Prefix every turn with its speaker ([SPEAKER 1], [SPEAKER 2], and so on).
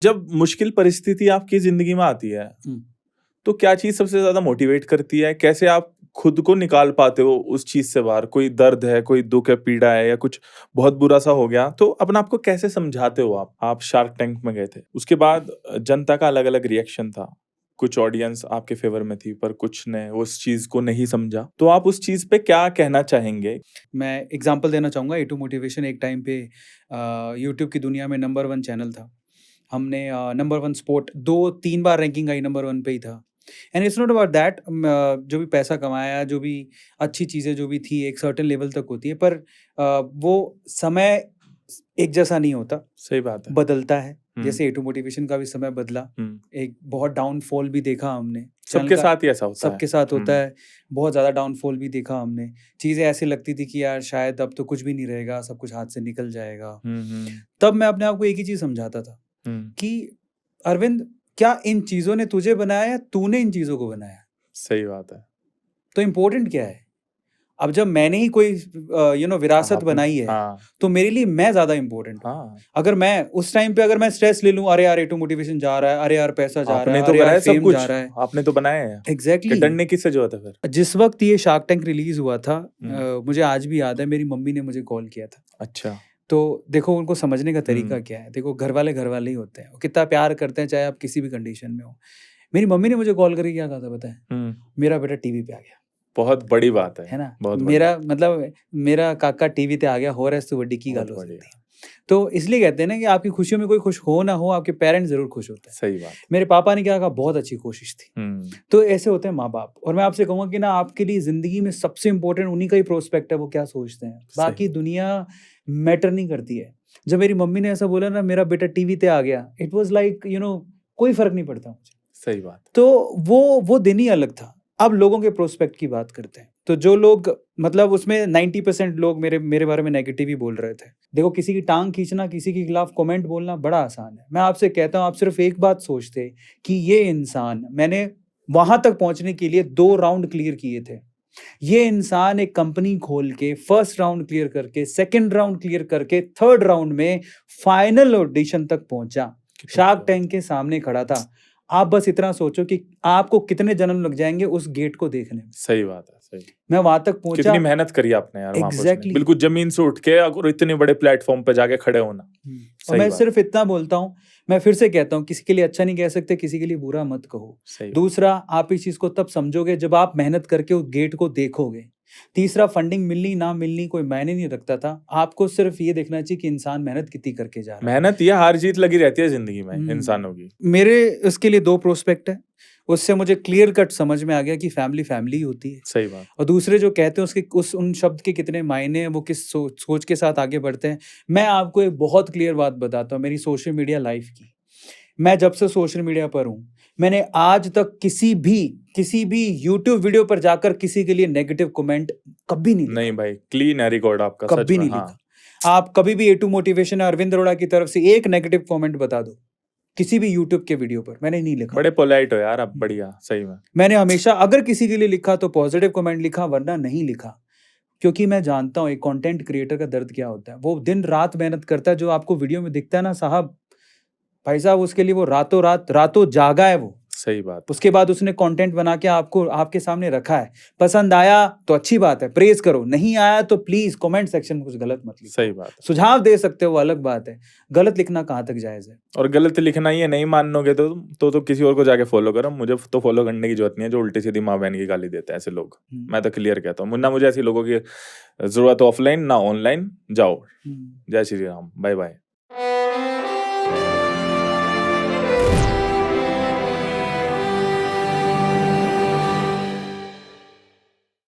[SPEAKER 1] जब मुश्किल परिस्थिति आपकी जिंदगी में आती है तो क्या चीज सबसे ज्यादा मोटिवेट करती है? कैसे आप खुद को निकाल पाते हो उस चीज से बाहर? कोई दर्द है, कोई दुख है, पीड़ा है या कुछ बहुत बुरा सा हो गया तो अपने आप को कैसे समझाते हो आप शार्क टैंक में गए थे, उसके बाद जनता का अलग अलग रिएक्शन था, कुछ ऑडियंस आपके फेवर में थी पर कुछ ने उस चीज को नहीं समझा, तो आप उस चीज पे क्या कहना चाहेंगे?
[SPEAKER 2] मैं एग्जांपल देना चाहूँगा। ए टू मोटिवेशन एक टाइम पे यूट्यूब की दुनिया में नंबर 1 चैनल था। हमने नंबर 1 स्पोर्ट 2-3 बार रैंकिंग आई, नंबर 1 पे ही था। And it's not about that, जो भी पैसा कमाया, जो भी अच्छी चीज़ें जो भी थी एक सर्टेन लेवल तक होती है, पर वो समय एक जैसा नहीं होता,
[SPEAKER 1] सही बात है।
[SPEAKER 2] बदलता है। जैसे ए टू मोटिवेशन का भी समय बदला, एक बहुत डाउनफॉल भी देखा हमने। चैनल
[SPEAKER 1] सबके
[SPEAKER 2] का
[SPEAKER 1] साथ ही ऐसा होता है।
[SPEAKER 2] सबके साथ होता है, बहुत ज़्यादा डाउनफॉल भी देखा हमने। चीज़ें ऐसी लगती थी कि यार शायद अब तो कुछ भी नहीं रहेगा, सब कुछ हाथ से निकल जाएगा। तब मैं अपने आप को एक ही चीज़ समझाता था कि अरविंद, क्या इन चीज़ों ने तुझे बनाया या तूने इन चीज़ों को बनाया?
[SPEAKER 1] सही बात है।
[SPEAKER 2] तो इम्पोर्टेंट क्या है? अब जब मैंने ही कोई विरासत बनाई है, तो मेरे लिए मैं ज़्यादा इम्पोर्टेंट हूँ। अगर मैं उस टाइम पे अगर मैं स्ट्रेस ले लूँ, अरे यार ए टू मोटिवेशन जा रहा है, अरे यार पैसा जा रहा है,
[SPEAKER 1] आपने तो
[SPEAKER 2] अरे यार
[SPEAKER 1] बनाया सब
[SPEAKER 2] फेम
[SPEAKER 1] कुछ,
[SPEAKER 2] जा रहा है।
[SPEAKER 1] आपने तो बनाया है।
[SPEAKER 2] एग्जैक्टली।
[SPEAKER 1] डरने किससे जो होता है फिर?
[SPEAKER 2] जिस वक्त ये शार्क टैंक रिलीज हुआ था, मुझे आज भी याद है, मेरी मम्मी ने मुझे कॉल किया था।
[SPEAKER 1] अच्छा।
[SPEAKER 2] तो देखो उनको समझने का तरीका क्या है। देखो घर वाले ही होते हैं, वो कितना प्यार करते हैं चाहे आप किसी भी कंडीशन में हो। मेरी मम्मी ने मुझे कॉल करके क्या कहा था पता है? मेरा बेटा टीवी पे आ गया।
[SPEAKER 1] बहुत बड़ी बात है
[SPEAKER 2] ना?
[SPEAKER 1] बहुत
[SPEAKER 2] मेरा मतलब मेरा काका टीवी पे आ गया, हो रहा है तो बड़ी की गाल हो सकती है। तो इसलिए कहते हैं ना कि आपकी खुशियों में कोई खुश हो ना हो, आपके पेरेंट्स जरूर खुश होते हैं।
[SPEAKER 1] सही बात।
[SPEAKER 2] मेरे पापा ने क्या कहा, बहुत अच्छी कोशिश थी। तो ऐसे होते हैं माँ बाप। और मैं आपसे कहूंगा कि ना, आपके लिए जिंदगी में सबसे इंपॉर्टेंट उन्हीं का ही प्रोस्पेक्ट है, वो क्या सोचते हैं। बाकी दुनिया मैटर नहीं करती है। जब मेरी मम्मी ने ऐसा बोला ना, मेरा बेटा टीवी पे आ गया, इट वाज लाइक कोई फर्क नहीं पड़ता मुझे।
[SPEAKER 1] सही बात।
[SPEAKER 2] तो वो दिन ही अलग था। अब लोगों के प्रोस्पेक्ट की बात करते हैं, तो जो लोग मतलब उसमें 90% लोग मेरे बारे में नेगेटिव ही बोल रहे थे। देखो, किसी की टांग खींचना, किसी के खिलाफ कमेंट बोलना बड़ा आसान है। मैं आपसे कहता हूँ, आप सिर्फ एक बात सोचते कि ये इंसान, मैंने वहां तक पहुंचने के लिए 2 राउंड क्लियर किए थे। ये इंसान एक कंपनी खोल के फर्स्ट राउंड क्लियर करके, सेकंड राउंड क्लियर करके, थर्ड राउंड में फाइनल ऑडिशन तक पहुंचा, शार्क टैंक के सामने खड़ा था। आप बस इतना सोचो कि आपको कितने जन्म लग जाएंगे उस गेट को देखने में।
[SPEAKER 1] सही बात है। सही।
[SPEAKER 2] मैं वहां तक पहुंचा।
[SPEAKER 1] कितनी मेहनत करी आपने यार।
[SPEAKER 2] Exactly.
[SPEAKER 1] बिल्कुल जमीन से उठ के और इतने बड़े प्लेटफॉर्म पे जाके खड़े होना।
[SPEAKER 2] और मैं सिर्फ इतना बोलता हूँ, मैं फिर से कहता हूँ, किसी के लिए अच्छा नहीं कह सकते, किसी के लिए बुरा मत कहो। दूसरा, आप इस चीज को तब समझोगे जब आप मेहनत करके उस गेट को देखोगे। तीसरा, फंडिंग मिलनी ना मिलनी कोई मायने नहीं रखता था। आपको सिर्फ ये देखना चाहिए कि इंसान मेहनत कितनी करके जा रहा है।
[SPEAKER 1] मेहनत या हार जीत लगी रहती है जिंदगी में इंसानों की।
[SPEAKER 2] मेरे इसके लिए 2 प्रोस्पेक्ट है। उससे मुझे क्लियर कट समझ में आ गया कि फैमिली फैमिली होती है।
[SPEAKER 1] सही बात। और
[SPEAKER 2] दूसरे जो कहते हैं उसके उन शब्द के कितने मायने हैं, वो किस सोच के साथ आगे बढ़ते हैं। मैं आपको एक बहुत क्लियर बात बताता हूँ, मेरी सोशल मीडिया लाइफ की। मैं जब से सोशल मीडिया पर हूँ, मैंने आज तक किसी भी यूट्यूब वीडियो पर जाकर किसी के लिए नेगेटिव कमेंट कभी नहीं लिखा।
[SPEAKER 1] नहीं भाई, क्लीन है रिकॉर्ड आपका।
[SPEAKER 2] कभी नहीं लिखा। आप कभी भी ए टू मोटिवेशन अरविंद अरोड़ा की तरफ से एक नेगेटिव कमेंट बता दो किसी भी यूट्यूब के वीडियो पर, मैंने नहीं लिखा।
[SPEAKER 1] बड़े पोलाइट हो यार आप, बढ़िया। सही में
[SPEAKER 2] मैंने हमेशा अगर किसी के लिए लिखा तो पॉजिटिव कमेंट लिखा, वरना नहीं लिखा। क्योंकि मैं जानता हूँ एक कंटेंट क्रिएटर का दर्द क्या होता है। वो दिन रात मेहनत करता है। जो आपको वीडियो में दिखता है ना साहब, भाई साहब, उसके लिए वो रातों जागा है वो।
[SPEAKER 1] सही बात।
[SPEAKER 2] उसके बाद उसने कंटेंट बना के आपके सामने रखा है। पसंद आया तो अच्छी बात है, प्रेज करो। नहीं आया तो प्लीज कमेंट सेक्शन में कुछ गलत मत लिखो।
[SPEAKER 1] सही बात।
[SPEAKER 2] सुझाव दे सकते हो, वो अलग बात है। गलत लिखना कहाँ तक जायज है?
[SPEAKER 1] और गलत लिखना ही है, नहीं मानोगे तो किसी और को जाके फॉलो करो। मुझे तो फॉलो करने की जरूरत नहीं है जो उल्टी सीधी माँ बहन की गाली देते हैं ऐसे लोग। मैं तो क्लियर कहता हूँ, ना मुझे ऐसे लोगों की जरूरत ऑफलाइन ना ऑनलाइन। जाओ। जय श्री राम। Bye bye.